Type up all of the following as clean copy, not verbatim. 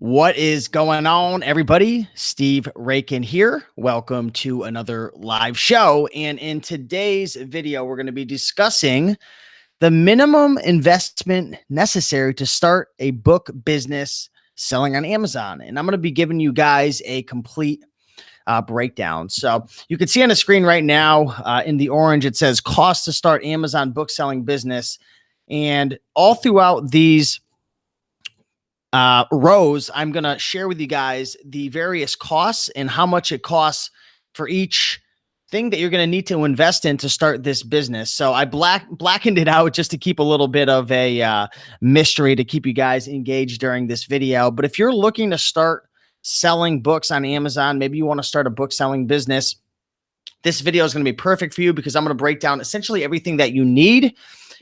What is going on, everybody? Steve Raiken here. Welcome to another live show. And in today's video, we're going to be discussing the minimum investment necessary to start a book business selling on Amazon. And I'm going to be giving you guys a complete breakdown. So you can see on the screen right now in the orange, it says cost to start Amazon book selling business. And all throughout these rows, I'm going to share with you guys the various costs and how much it costs for each thing that you're going to need to invest in to start this business. So I blackened it out just to keep a little bit of a mystery to keep you guys engaged during this video. But if you're looking to start selling books on Amazon, maybe you want to start a book selling business, this video is going to be perfect for you because I'm going to break down essentially everything that you need.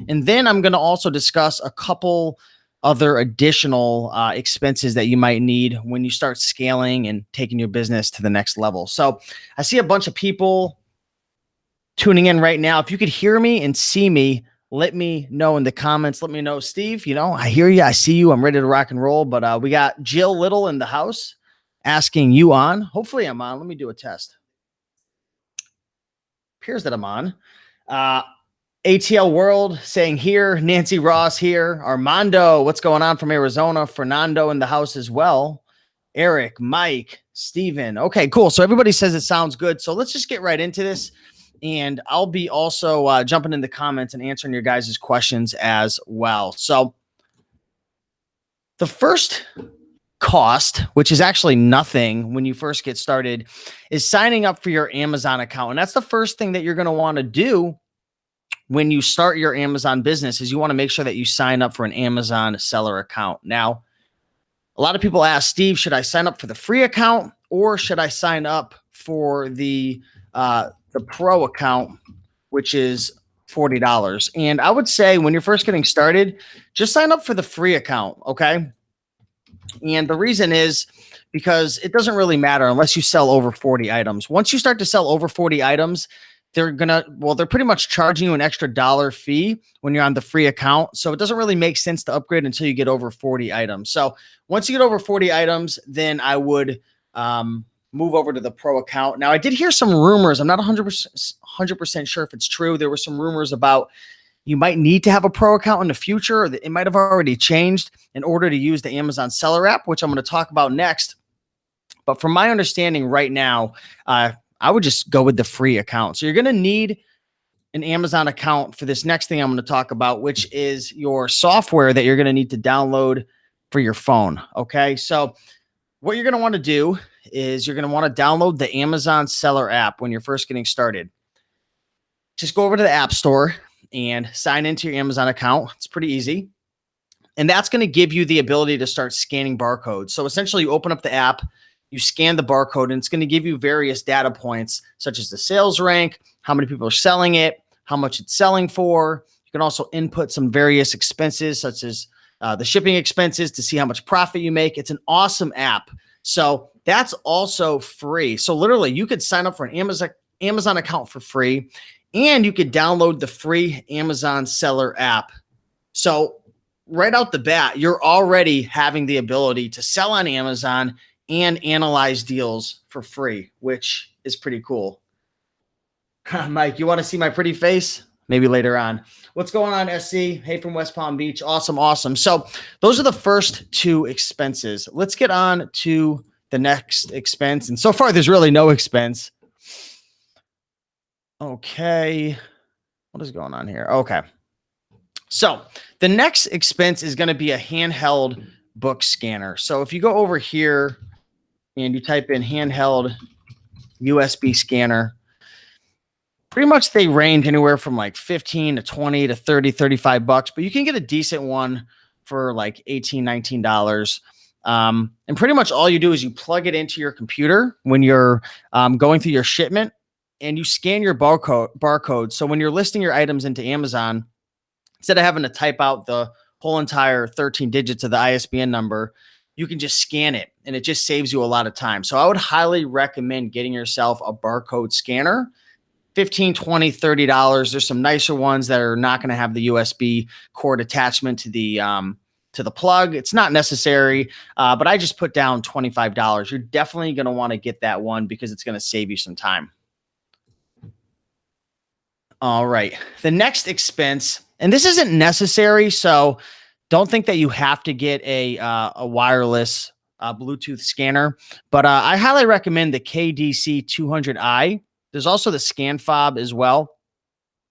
And then I'm going to also discuss a couple other additional expenses that you might need when you start scaling and taking your business to the next level. So I see a bunch of people tuning in right now. If you could hear me and see me, let me know in the comments. Let me know, Steve, I hear you. I see you. I'm ready to rock and roll. But we got Jill Little in the house asking you on. Hopefully I'm on. Let me do a test. Appears that I'm on. ATL World saying here, Nancy Ross here, Armando, what's going on from Arizona? Fernando in the house as well. Eric, Mike, Steven. Okay, cool. So everybody says it sounds good. So let's just get right into this. And I'll be also jumping in the comments and answering your guys' questions as well. So the first cost, which is actually nothing when you first get started, is signing up for your Amazon account. And that's the first thing that you're going to want to do when you start your Amazon business is you want to make sure that you sign up for an Amazon seller account. Now, a lot of people ask, Steve, should I sign up for the free account or should I sign up for the pro account, which is $40? And I would say when you're first getting started, just sign up for the free account, okay? And the reason is because it doesn't really matter unless you sell over 40 items. Once you start to sell over 40 items, they're pretty much charging you an extra $1 fee when you're on the free account. So it doesn't really make sense to upgrade until you get over 40 items. So once you get over 40 items, then I would move over to the pro account. Now I did hear some rumors. I'm not 100% sure if it's true. There were some rumors about you might need to have a pro account in the future, or that it might have already changed in order to use the Amazon seller app, which I'm going to talk about next. But from my understanding right now, I would just go with the free account. So you're going to need an Amazon account for this next thing I'm going to talk about, which is your software that you're going to need to download for your phone. Okay. So what you're going to want to do is you're going to want to download the Amazon seller app when you're first getting started. Just go over to the App Store and sign into your Amazon account. It's pretty easy. And that's going to give you the ability to start scanning barcodes. So essentially you open up the app, you scan the barcode, and it's going to give you various data points, such as the sales rank, how many people are selling it, how much it's selling for. You can also input some various expenses, such as the shipping expenses, to see how much profit you make. It's an awesome app. So that's also free. So literally, you could sign up for an Amazon account for free, and you could download the free Amazon seller app. So right out the bat, you're already having the ability to sell on Amazon and analyze deals for free, which is pretty cool. Mike, you want to see my pretty face? Maybe later on. What's going on, SC? Hey, from West Palm Beach. Awesome, awesome. So those are the first two expenses. Let's get on to the next expense. And so far, there's really no expense. Okay. What is going on here? Okay. So the next expense is going to be a handheld book scanner. So if you go over here and you type in handheld USB scanner, pretty much they range anywhere from like 15 to 20 to 30, 35 bucks, but you can get a decent one for like $18, $19. And pretty much all you do is you plug it into your computer when you're going through your shipment, and you scan your barcode. So when you're listing your items into Amazon, instead of having to type out the whole entire 13 digits of the ISBN number, you can just scan it, and it just saves you a lot of time. So I would highly recommend getting yourself a barcode scanner. $15, $20, $30. There's some nicer ones that are not going to have the USB cord attachment to the to the plug. It's not necessary, but I just put down $25. You're definitely going to want to get that one because it's going to save you some time. All right. The next expense, and this isn't necessary, so don't think that you have to get a wireless Bluetooth scanner, but I highly recommend the KDC 200i. There's also the scan fob as well,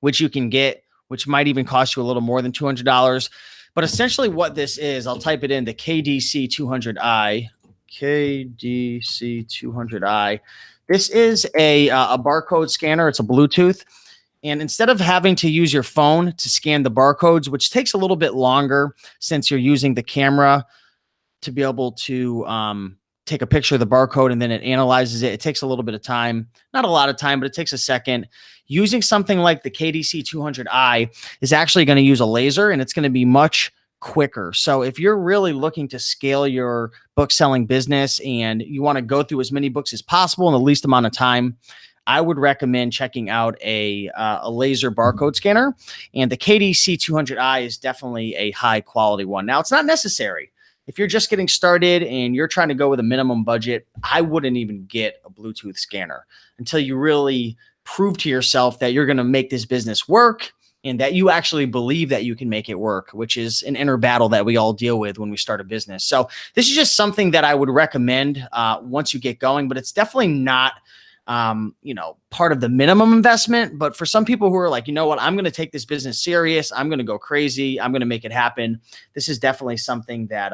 which you can get, which might even cost you a little more than $200. But essentially what this is, I'll type it in, the KDC 200i, KDC 200i. This is a barcode scanner. It's a Bluetooth. And instead of having to use your phone to scan the barcodes, which takes a little bit longer since you're using the camera to be able to take a picture of the barcode and then it analyzes it. It takes a little bit of time, not a lot of time, but it takes a second. Using something like the KDC 200i is actually going to use a laser and it's going to be much quicker. So if you're really looking to scale your book selling business and you want to go through as many books as possible in the least amount of time, I would recommend checking out a laser barcode scanner. And the KDC 200i is definitely a high quality one. Now, it's not necessary. If you're just getting started and you're trying to go with a minimum budget, I wouldn't even get a Bluetooth scanner until you really prove to yourself that you're going to make this business work and that you actually believe that you can make it work, which is an inner battle that we all deal with when we start a business. So this is just something that I would recommend once you get going, but it's definitely not part of the minimum investment. But for some people who are like, you know what, I'm going to take this business serious. I'm going to go crazy. I'm going to make it happen. This is definitely something that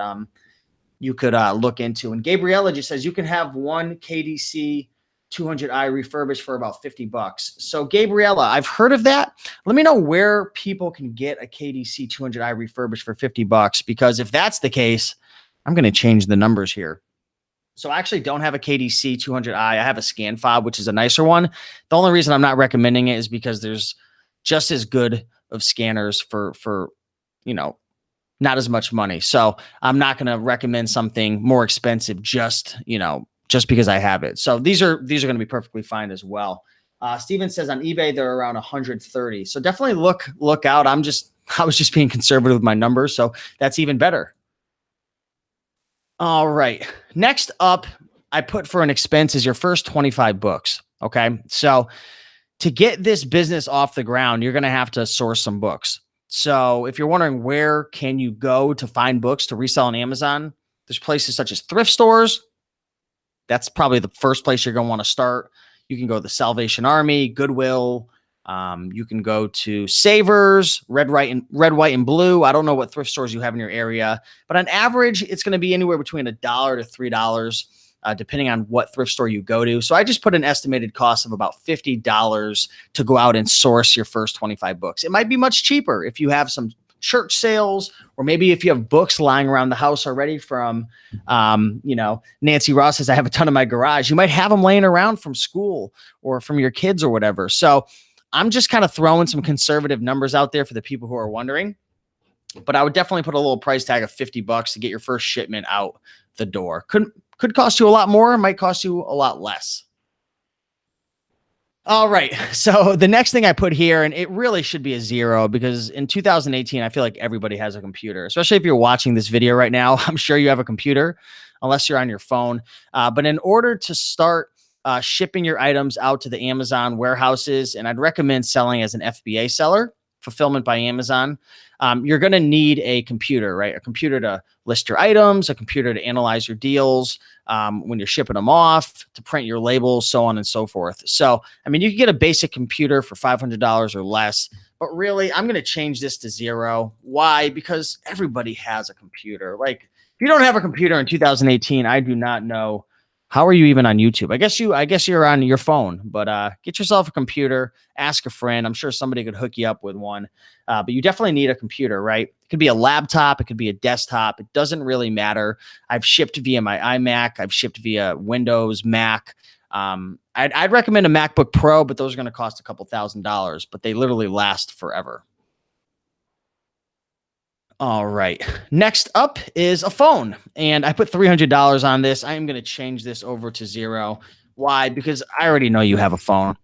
you could look into. And Gabriella just says you can have one KDC 200i refurbished for about $50. So Gabriella, I've heard of that. Let me know where people can get a KDC 200i refurbished for $50, because if that's the case, I'm going to change the numbers here. So I actually don't have a KDC 200i. I have a scan fob, which is a nicer one. The only reason I'm not recommending it is because there's just as good of scanners for not as much money. So I'm not going to recommend something more expensive just because I have it. So these are going to be perfectly fine as well. Steven says on eBay, they're around 130. So definitely look out. I was just being conservative with my numbers. So that's even better. All right. Next up, I put for an expense is your first 25 books. Okay. So to get this business off the ground, you're going to have to source some books. So if you're wondering where can you go to find books to resell on Amazon, there's places such as thrift stores. That's probably the first place you're going to want to start. You can go to the Salvation Army, Goodwill. You can go to Savers, Red, White, and Blue. I don't know what thrift stores you have in your area, but on average, it's going to be anywhere between $1 to $3, depending on what thrift store you go to. So I just put an estimated cost of about $50 to go out and source your first 25 books. It might be much cheaper if you have some church sales, or maybe if you have books lying around the house already from, Nancy Ross says, I have a ton in my garage. You might have them laying around from school or from your kids or whatever. So I'm just kind of throwing some conservative numbers out there for the people who are wondering, but I would definitely put a little price tag of $50 to get your first shipment out the door. Could cost you a lot more, might cost you a lot less. All right. So the next thing I put here, and it really should be a zero, because in 2018, I feel like everybody has a computer, especially if you're watching this video right now. I'm sure you have a computer, unless you're on your phone. But in order to start shipping your items out to the Amazon warehouses, and I'd recommend selling as an FBA seller, fulfillment by Amazon, you're going to need a computer, right? A computer to list your items, a computer to analyze your deals when you're shipping them off, to print your labels, so on and so forth. So, I mean, you can get a basic computer for $500 or less, but really, I'm going to change this to zero. Why? Because everybody has a computer. Like, if you don't have a computer in 2018, I do not know. How are you even on YouTube? I guess you're on your phone, but get yourself a computer, ask a friend. I'm sure somebody could hook you up with one. But you definitely need a computer, right? It could be a laptop. It could be a desktop. It doesn't really matter. I've shipped via my iMac. I've shipped via Windows, Mac. I'd recommend a MacBook Pro, but those are going to cost a couple $1,000s, but they literally last forever. All right. Next up is a phone, and I put $300 on this. I am going to change this over to zero. Why? Because I already know you have a phone,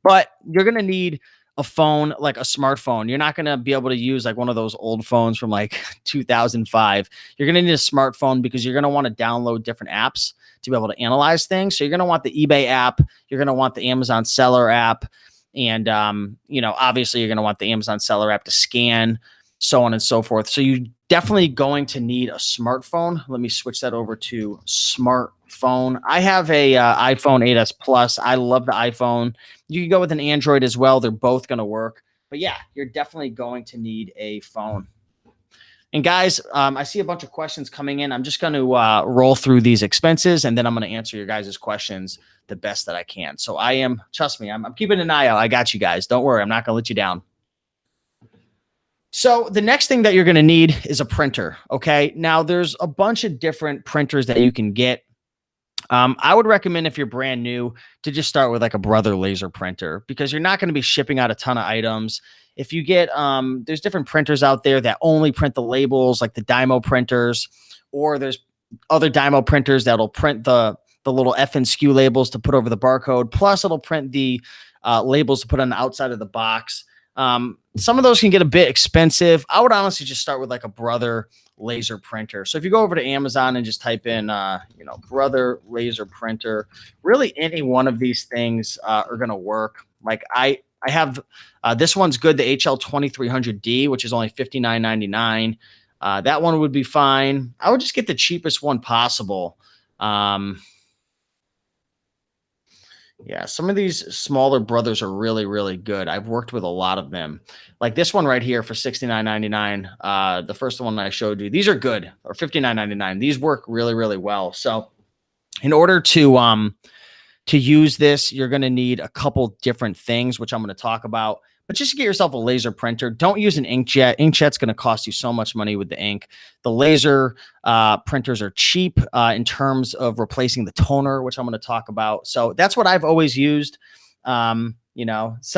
but you're going to need a phone, like a smartphone. You're not going to be able to use like one of those old phones from like 2005. You're going to need a smartphone because you're going to want to download different apps to be able to analyze things. So you're going to want the eBay app. You're going to want the Amazon seller app. And, obviously you're going to want the Amazon seller app to scan, so on and so forth. So you're definitely going to need a smartphone. Let me switch that over to smartphone. I have a iPhone 8s Plus. I love the iPhone. You can go with an Android as well. They're both going to work. But yeah, you're definitely going to need a phone. And guys, I see a bunch of questions coming in. I'm just going to roll through these expenses, and then I'm going to answer your guys' questions the best that I can. So trust me, I'm keeping an eye out. I got you guys. Don't worry. I'm not going to let you down. So the next thing that you're going to need is a printer. Okay. Now there's a bunch of different printers that you can get. I would recommend, if you're brand new, to just start with like a Brother laser printer, because you're not going to be shipping out a ton of items. If you get, there's different printers out there that only print the labels, like the Dymo printers, or there's other Dymo printers that'll print the little F and SKU labels to put over the barcode. Plus it'll print the labels to put on the outside of the box. Some of those can get a bit expensive. I would honestly just start with like a Brother laser printer. So if you go over to Amazon and just type in, Brother laser printer, really any one of these things are going to work. Like I have, this one's good. The HL 2300D, which is only $59.99. That one would be fine. I would just get the cheapest one possible. Yeah, some of these smaller Brothers are really, really good. I've worked with a lot of them. Like this one right here for $69.99. The first one I showed you, these are good, or $59.99. These work really, really well. So in order to use this, you're going to need a couple different things, which I'm going to talk about. But just get yourself a laser printer. Don't use an inkjet. Inkjet's going to cost you so much money with the ink. The laser printers are cheap in terms of replacing the toner, which I'm going to talk about. So that's what I've always used. Some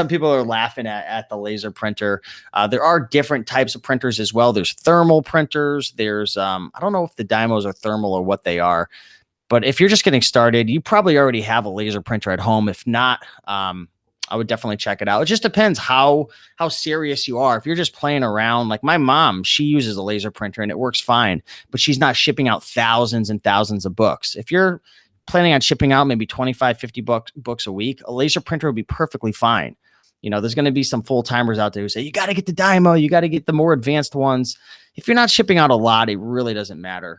people are laughing at the laser printer. There are different types of printers as well. There's thermal printers. There's, I don't know if the Dymos are thermal or what they are. But if you're just getting started, you probably already have a laser printer at home. If not, I would definitely check it out. It just depends how serious you are. If you're just playing around, like my mom, she uses a laser printer and it works fine, but she's not shipping out thousands and thousands of books. If you're planning on shipping out maybe 25, 50 books a week, a laser printer would be perfectly fine. There's going to be some full timers out there who say, you got to get the Dymo, you got to get the more advanced ones. If you're not shipping out a lot, it really doesn't matter.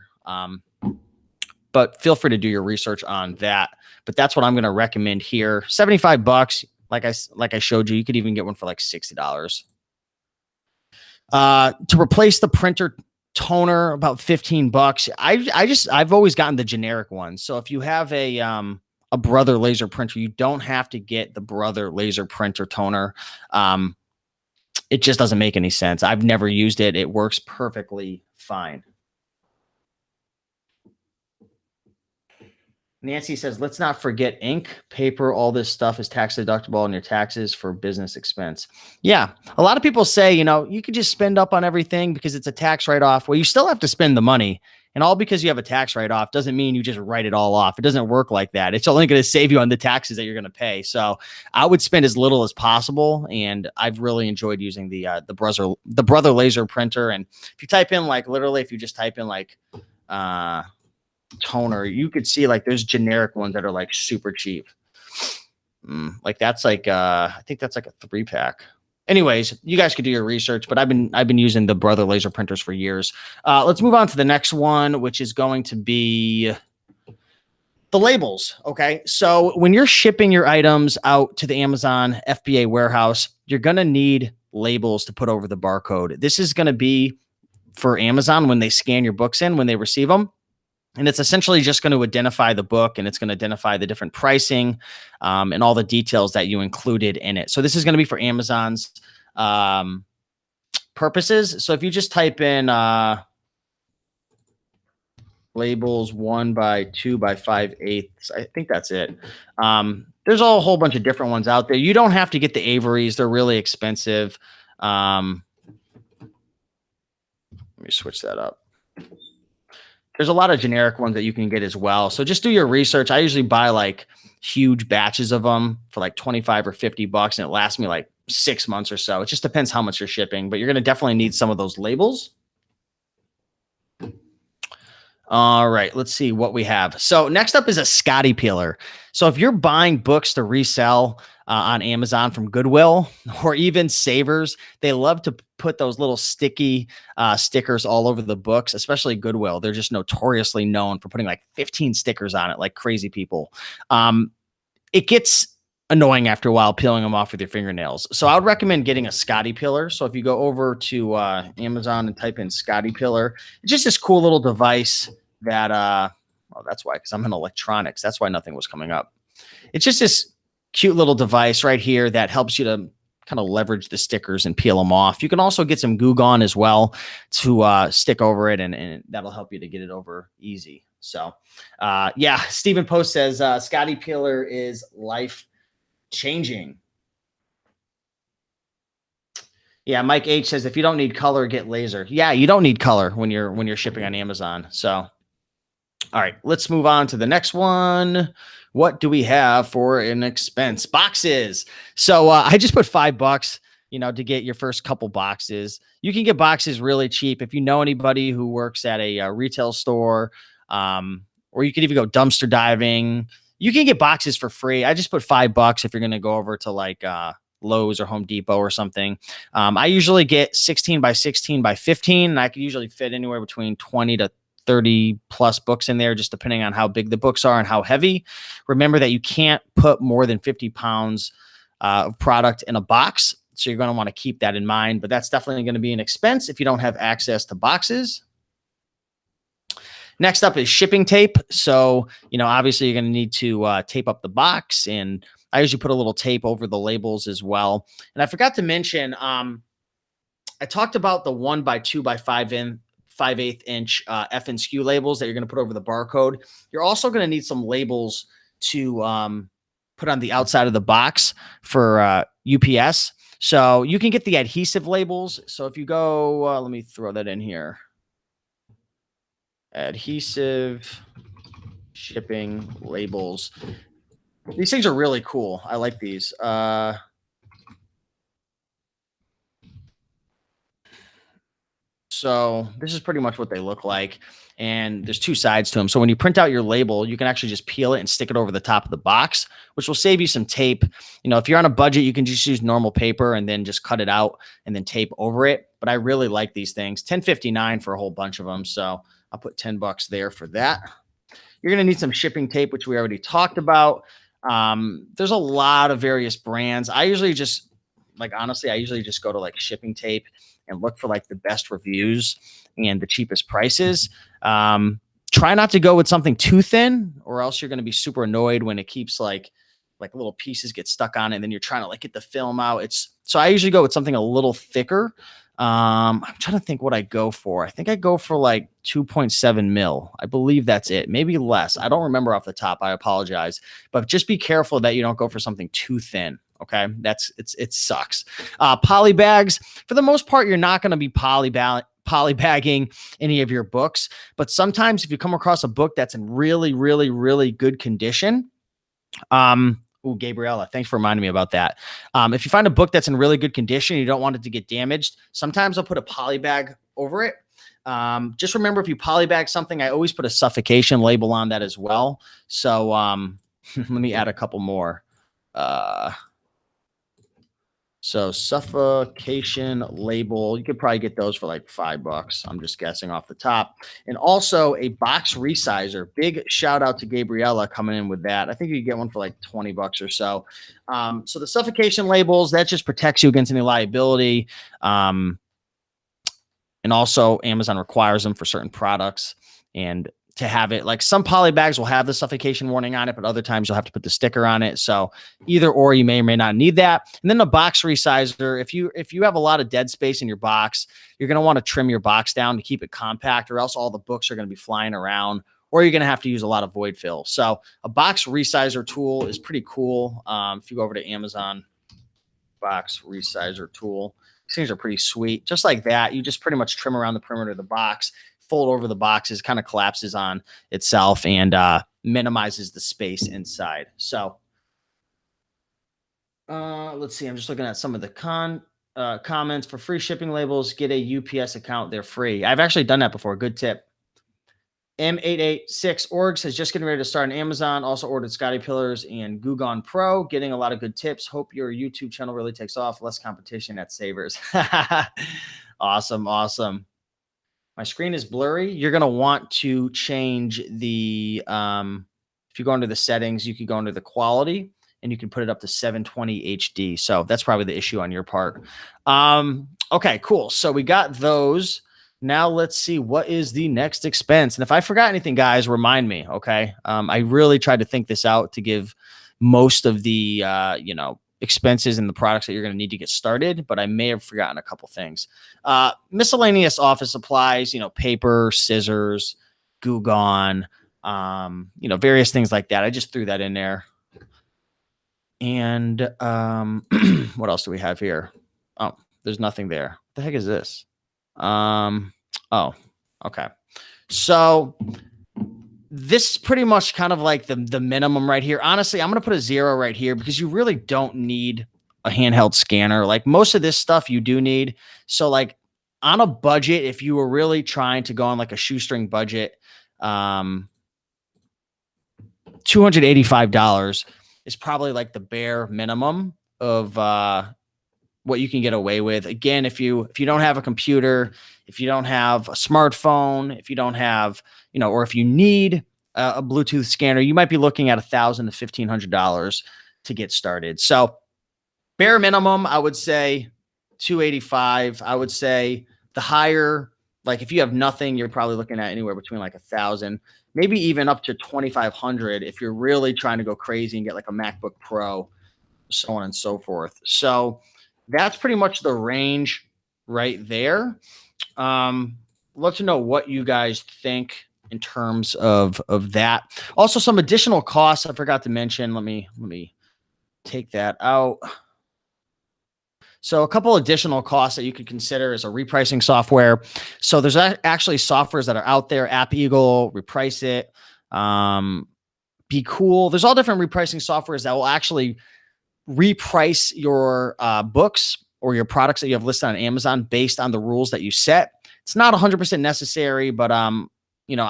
But feel free to do your research on that. But that's what I'm going to recommend here. $75. Like I showed you, you could even get one for like $60. To replace the printer toner, about $15. I've always gotten the generic one. So if you have a Brother laser printer, you don't have to get the Brother laser printer toner. It just doesn't make any sense. I've never used it. It works perfectly fine. Nancy says, let's not forget ink, paper, all this stuff is tax deductible on your taxes for business expense. Yeah. A lot of people say, you could just spend up on everything because it's a tax write-off. Well, you still have to spend the money. And all because you have a tax write-off doesn't mean you just write it all off. It doesn't work like that. It's only going to save you on the taxes that you're going to pay. So I would spend as little as possible. And I've really enjoyed using the Brother laser printer. And if you type in if you just type in toner, you could see there's generic ones that are super cheap. That's I think that's a 3-pack. Anyways, you guys could do your research, but I've been using the Brother laser printers for years. Let's move on to the next one, which is going to be the labels. Okay. So when you're shipping your items out to the Amazon FBA warehouse, you're going to need labels to put over the barcode. This is going to be for Amazon when they scan your books in, when they receive them. And it's essentially just going to identify the book, and it's going to identify the different pricing and all the details that you included in it. So this is going to be for Amazon's purposes. So if you just type in labels 1 by 2 by 5/8, I think that's it. There's a whole bunch of different ones out there. You don't have to get the Averys. They're really expensive. Let me switch that up. There's a lot of generic ones that you can get as well. So just do your research. I usually buy huge batches of them for $25 or $50, and it lasts me 6 months or so. It just depends how much you're shipping, but you're going to definitely need some of those labels. All right, let's see what we have. So next up is a Scotty peeler. So if you're buying books to resell on Amazon from Goodwill or even Savers, they love to put those little sticky stickers all over the books, especially Goodwill. They're just notoriously known for putting like 15 stickers on it, like crazy people. It gets annoying after a while peeling them off with your fingernails. So I would recommend getting a Scotty peeler. So if you go over to Amazon and type in Scotty peeler, it's just this cool little device that well, that's why, because I'm in electronics. That's why nothing was coming up. It's just this cute little device right here that helps you to kind of leverage the stickers and peel them off. You can also get some Goo Gone as well to stick over it, and that'll help you to get it over easy. So yeah, Stephen Post says Scotty peeler is life changing. Yeah, Mike H says if you don't need color, get laser. Yeah, you don't need color when you're shipping on Amazon. So all right, let's move on to the next one. What do we have for an expense? Boxes. So I just put $5, to get your first couple boxes. You can get boxes really cheap if you know anybody who works at a retail store, or you could even go dumpster diving. You can get boxes for free. I just put $5 if you're going to go over to like Lowe's or Home Depot or something. I usually get 16 by 16 by 15, and I could usually fit anywhere between 20 to 30 plus books in there, just depending on how big the books are and how heavy. Remember that you can't put more than 50 pounds of product in a box. So you're going to want to keep that in mind, but that's definitely going to be an expense if you don't have access to boxes. Next up is shipping tape. So, obviously you're going to need to tape up the box, and I usually put a little tape over the labels as well. And I forgot to mention, I talked about the 1 by 2 by 5/8 inch F and SKU labels that you're going to put over the barcode. You're also going to need some labels to put on the outside of the box for UPS. So you can get the adhesive labels. So if you go, let me throw that in here. Adhesive shipping labels. These things are really cool. I like these. So this is pretty much what they look like. And there's two sides to them. So when you print out your label, you can actually just peel it and stick it over the top of the box, which will save you some tape. If you're on a budget, you can just use normal paper and then just cut it out and then tape over it. But I really like these things. $10.59 for a whole bunch of them. So I'll put $10 there for that. You're going to need some shipping tape, which we already talked about. There's a lot of various brands. I usually just go to like shipping tape and look for like the best reviews and the cheapest prices. Try not to go with something too thin, or else you're going to be super annoyed when it keeps like little pieces get stuck on it, and then you're trying to like get the film out. So I usually go with something a little thicker. I'm trying to think what I go for. I think I go for like 2.7 mil. I believe that's it. Maybe less. I don't remember off the top. I apologize, but just be careful that you don't go for something too thin. Okay. It sucks. Poly bags, for the most part, you're not going to be polybagging any of your books, but sometimes if you come across a book that's in really, really, really good condition, Gabriella, thanks for reminding me about that. If you find a book that's in really good condition, you don't want it to get damaged, sometimes I'll put a poly bag over it. Just remember, if you polybag something, I always put a suffocation label on that as well. So let me add a couple more. So suffocation label, you could probably get those for like $5. I'm just guessing off the top. And also a box resizer. Big shout out to Gabriella coming in with that. I think you could get one for like $20 or so. So the suffocation labels, that just protects you against any liability. And also Amazon requires them for certain products, and to have it, like some poly bags will have the suffocation warning on it, but other times you'll have to put the sticker on it. So either or, you may or may not need that. And then the box resizer, if you have a lot of dead space in your box, you're going to want to trim your box down to keep it compact, or else all the books are going to be flying around, or you're going to have to use a lot of void fill. So a box resizer tool is pretty cool. If you go over to Amazon, box resizer tool, these things are pretty sweet. Just like that, you just pretty much trim around the perimeter of the box, fold over the boxes, kind of collapses on itself, and minimizes the space inside. So Let's see. I'm just looking at some of the comments. For free shipping labels, get a UPS account. They're free. I've actually done that before. Good tip. M886 Org says just getting ready to start on Amazon. Also ordered Scotty Pillars and Gugon Pro. Getting a lot of good tips. Hope your YouTube channel really takes off. Less competition at Savers. Awesome. Awesome. My screen is blurry. You're going to want to change the, if you go into the settings, you can go into the quality and you can put it up to 720 HD. So that's probably the issue on your part. Okay, cool. So we got those. Now let's see what is the next expense. And if I forgot anything, guys, remind me. Okay. I really tried to think this out to give most of the, expenses and the products that you're going to need to get started, but I may have forgotten a couple things. Miscellaneous office supplies, paper, scissors, Goo Gone, various things like that. I just threw that in there. And what else do we have here? Oh, there's nothing there. What the heck is this? Oh, okay. So this is pretty much kind of like the minimum right here. Honestly, I'm going to put a 0 right here because you really don't need a handheld scanner. Like most of this stuff you do need. So like on a budget, if you were really trying to go on like a shoestring budget, $285 is probably like the bare minimum of what you can get away with. Again, if you don't have a computer, if you don't have a smartphone, if you don't have, or if you need a Bluetooth scanner, you might be looking at $1,000 to $1,500 to get started. So bare minimum, I would say 285. I would say the higher, like if you have nothing, you're probably looking at anywhere between like 1,000, maybe even up to 2,500 if you're really trying to go crazy and get like a MacBook Pro, so on and so forth. So that's pretty much the range right there. Love to know what you guys think in terms of that. Also, some additional costs I forgot to mention. Let me take that out. So a couple additional costs that you could consider is a repricing software. So there's actually softwares that are out there, App Eagle, Reprice It, Be Cool. There's all different repricing softwares that will actually reprice your books or your products that you have listed on Amazon based on the rules that you set. It's not 100% necessary, but I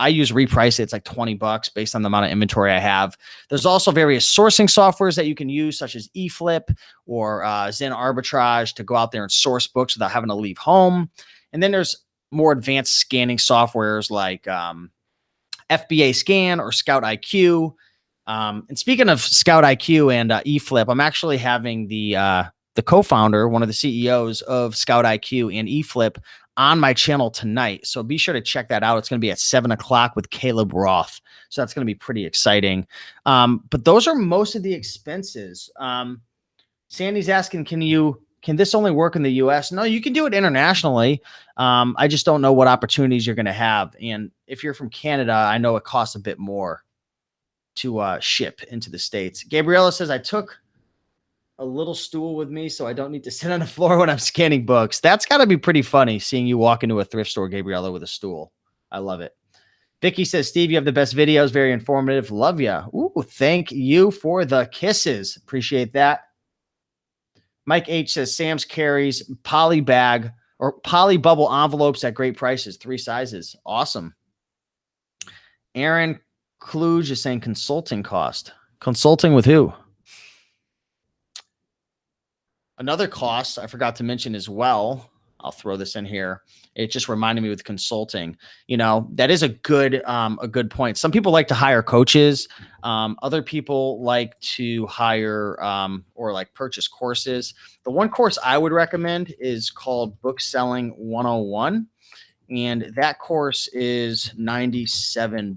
use Reprice It. It's like $20 based on the amount of inventory I have. There's also various sourcing softwares that you can use, such as eFlip or Zen Arbitrage, to go out there and source books without having to leave home. And then there's more advanced scanning softwares like FBA Scan or ScoutIQ. And speaking of ScoutIQ and eFlip, I'm actually having the co-founder, one of the CEOs of ScoutIQ and eFlip, on my channel tonight. So be sure to check that out. It's going to be at 7:00 with Caleb Roth. So that's going to be pretty exciting. But those are most of the expenses. Sandy's asking, can this only work in the US? No, you can do it internationally. I just don't know what opportunities you're going to have. And if you're from Canada, I know it costs a bit more to ship into the States. Gabriella says, I took a little stool with me so I don't need to sit on the floor when I'm scanning books. That's got to be pretty funny seeing you walk into a thrift store, Gabriella, with a stool. I love it. Vicky says, Steve, you have the best videos. Very informative. Love ya. Ooh, thank you for the kisses. Appreciate that. Mike H says, Sam's carries poly bag or poly bubble envelopes at great prices. 3 sizes. Awesome. Aaron Kluge is saying consulting cost. Consulting with who? Another cost I forgot to mention as well. I'll throw this in here. It just reminded me with consulting. That is a good point. Some people like to hire coaches. Other people like to hire or like purchase courses. The one course I would recommend is called Book Selling 101. And that course is $97.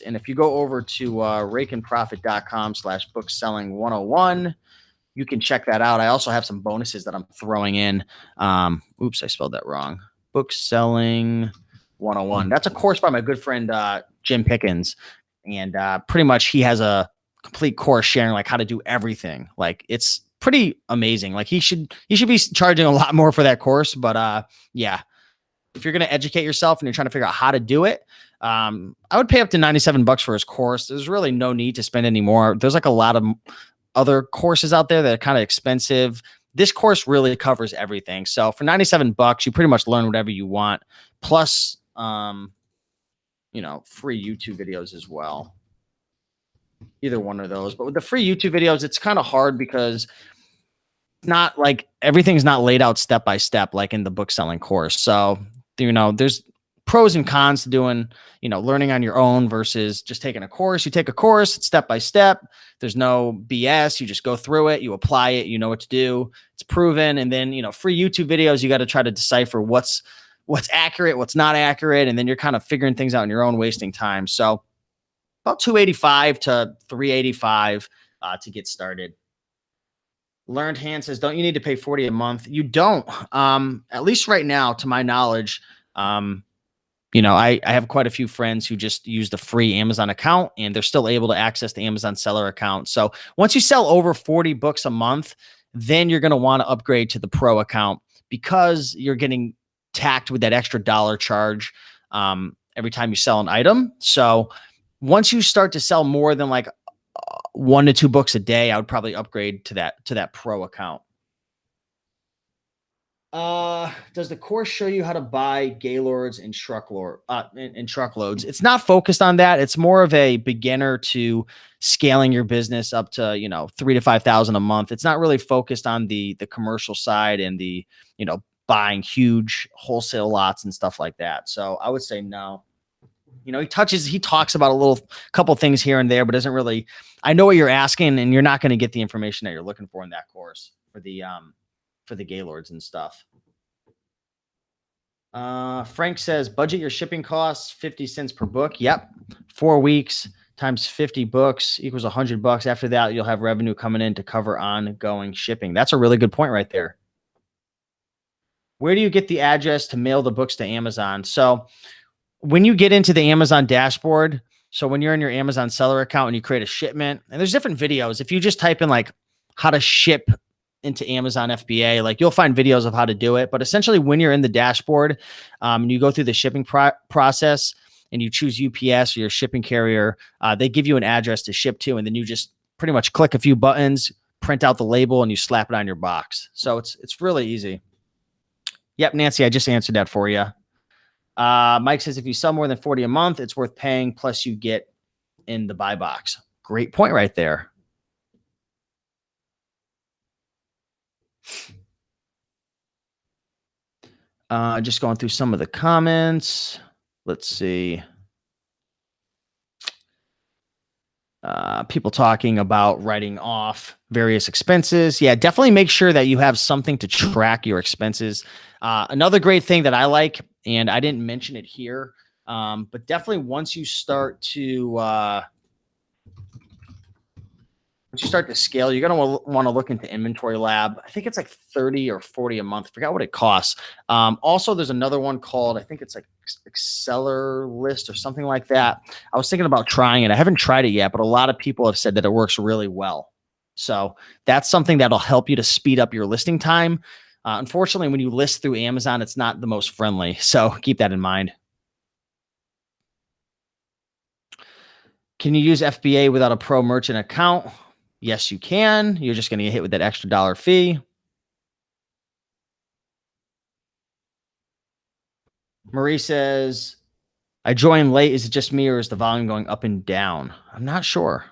And if you go over to RaikenProfit.com/bookselling101, you can check that out. I also have some bonuses that I'm throwing in. Oops, I spelled that wrong. Book Selling 101. That's a course by my good friend, Jim Pickens. And pretty much he has a complete course sharing like how to do everything. Like it's pretty amazing. Like he should be charging a lot more for that course. But yeah, if you're going to educate yourself and you're trying to figure out how to do it, I would pay up to $97 for his course. There's really no need to spend any more. There's like a lot of other courses out there that are kind of expensive. This course really covers everything. So for $97, you pretty much learn whatever you want, plus, free YouTube videos as well. Either one of those. But with the free YouTube videos, it's kind of hard because not like everything's not laid out step by step like in the book selling course. So, there's pros and cons to doing, learning on your own versus just taking a course. You take a course, it's step by step. There's no BS. You just go through it, you apply it, you know what to do. It's proven. And then, free YouTube videos, you got to try to decipher what's accurate, what's not accurate. And then you're kind of figuring things out on your own, wasting time. So about $285 to $385 to get started. Learned Hand says, don't you need to pay $40 a month? You don't. At least right now, to my knowledge, I have quite a few friends who just use the free Amazon account and they're still able to access the Amazon seller account. So once you sell over 40 books a month, then you're going to want to upgrade to the pro account because you're getting tacked with that extra dollar charge every time you sell an item. So once you start to sell more than like 1 to 2 books a day, I would probably upgrade to that pro account. Does the course show you how to buy Gaylords and truckloads? It's not focused on that. It's more of a beginner to scaling your business up to, $3,000 to $5,000 a month. It's not really focused on the commercial side and the, buying huge wholesale lots and stuff like that. So I would say no. He talks about a couple things here and there, but isn't really, I know what you're asking and you're not going to get the information that you're looking for in that course for the Gaylords and stuff. Frank says, budget your shipping costs, 50 cents per book. Yep. 4 weeks times 50 books equals $100. After that, you'll have revenue coming in to cover ongoing shipping. That's a really good point right there. Where do you get the address to mail the books to Amazon? So when you get into the Amazon dashboard, so when you're in your Amazon seller account and you create a shipment, and there's different videos. If you just type in like how to ship into Amazon FBA, like you'll find videos of how to do it. But essentially when you're in the dashboard, and you go through the shipping process and you choose UPS or your shipping carrier, they give you an address to ship to. And then you just pretty much click a few buttons, print out the label, and you slap it on your box. So it's really easy. Yep, Nancy, I just answered that for you. Mike says, if you sell more than 40 a month, it's worth paying. Plus you get in the buy box. Great point right there. Just going through some of the comments. Let's see. People talking about writing off various expenses. Yeah, definitely make sure that you have something to track your expenses. Another great thing that I like, and I didn't mention it here, but definitely once you start to scale, you're going to want to look into Inventory Lab. I think it's like 30 or 40 a month. I forgot what it costs. Also, there's another one called, I think it's like Seller List or something like that. I was thinking about trying it. I haven't tried it yet, but a lot of people have said that it works really well. So that's something that'll help you to speed up your listing time. Unfortunately, when you list through Amazon, it's not the most friendly. So keep that in mind. Can you use FBA without a pro merchant account? Yes, you can. You're just going to get hit with that extra dollar fee. Marie says, I joined late. Is it just me or is the volume going up and down? I'm not sure.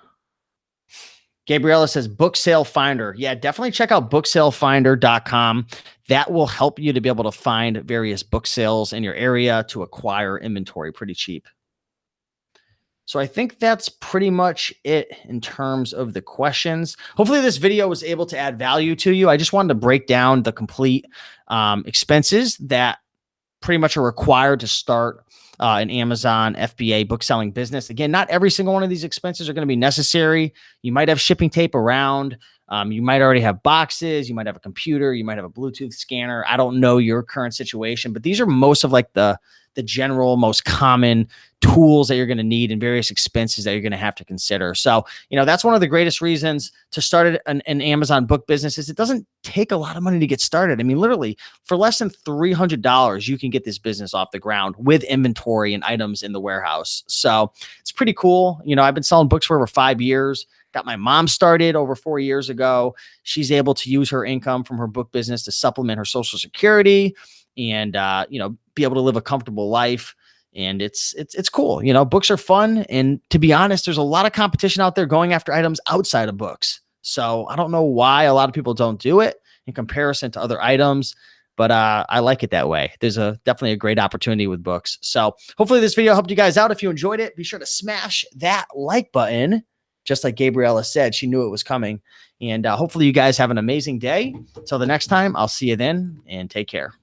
Gabriella says, Book Sale Finder. Yeah, definitely check out booksalefinder.com. That will help you to be able to find various book sales in your area to acquire inventory pretty cheap. So I think that's pretty much it in terms of the questions. Hopefully this video was able to add value to you. I just wanted to break down the complete expenses that pretty much are required to start an Amazon FBA book selling business. Again, not every single one of these expenses are going to be necessary. You might have shipping tape around. You might already have boxes. You might have a computer. You might have a Bluetooth scanner. I don't know your current situation, but these are most of like the the general most common tools that you're going to need and various expenses that you're going to have to consider. So, that's one of the greatest reasons to start an Amazon book business is it doesn't take a lot of money to get started. I mean, literally for less than $300, you can get this business off the ground with inventory and items in the warehouse. So it's pretty cool. I've been selling books for over 5 years. Got my mom started over 4 years ago. She's able to use her income from her book business to supplement her Social Security and, be able to live a comfortable life. And it's cool. Books are fun. And to be honest, there's a lot of competition out there going after items outside of books. So I don't know why a lot of people don't do it in comparison to other items, but I like it that way. There's definitely a great opportunity with books. So hopefully this video helped you guys out. If you enjoyed it, be sure to smash that like button. Just like Gabriella said, she knew it was coming. And hopefully you guys have an amazing day. Till the next time, I'll see you then, and take care.